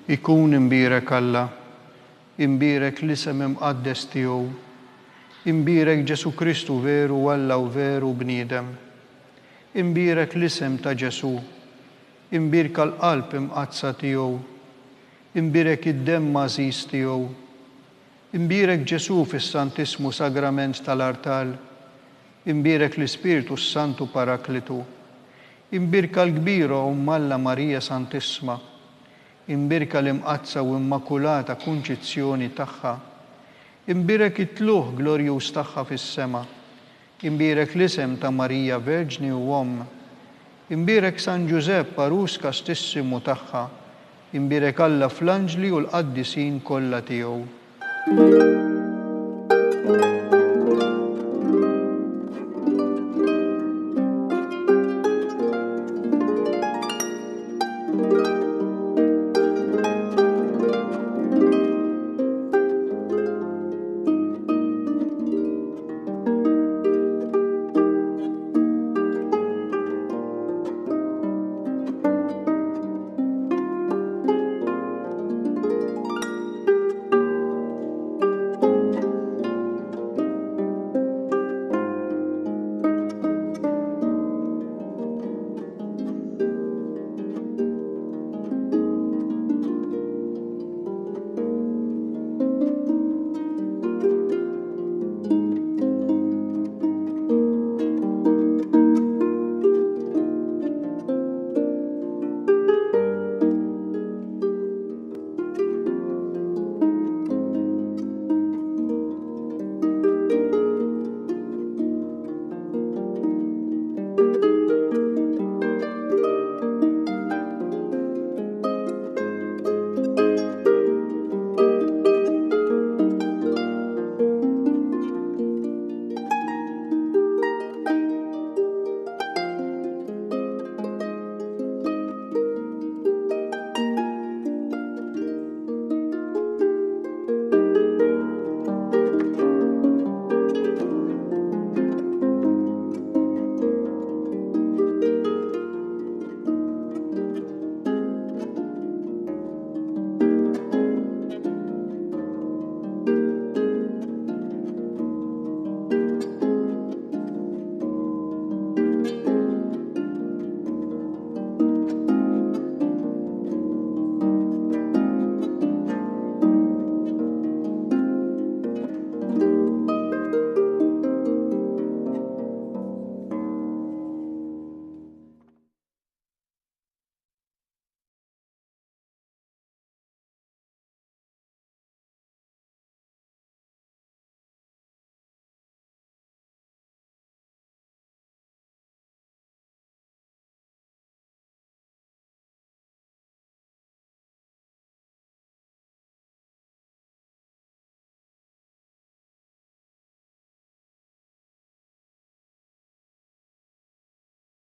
Ikun imbirek Alla, imbirek l-isem imqaddes tiegħu, imbirek Ġesu Kristu veru Alla u veru bniedem, imbirek l-isem ta' Ġesu, imbirek l-qalb imqazza tiegħu, imbirek id-demm mażiż tiegħu, imbirek Ġesu fis-Santismu Sagrament tal-Artal, imbirek l-Ispiritu Santu Paraklitu, imbirka l-kbira Alla Marija Santissima, imbirka l-imqazza u immakulata kunċizzjoni tagħha, imbirek it-tluħ glorjuż tagħha fis-sema, Imbirek l-isem ta' Marija Verġni u Omm. Imbirek San Giuseppe Parus kastissimu tagħha. Imbirek Alla fl-anġli u l-qaddisin kollha tiegħu.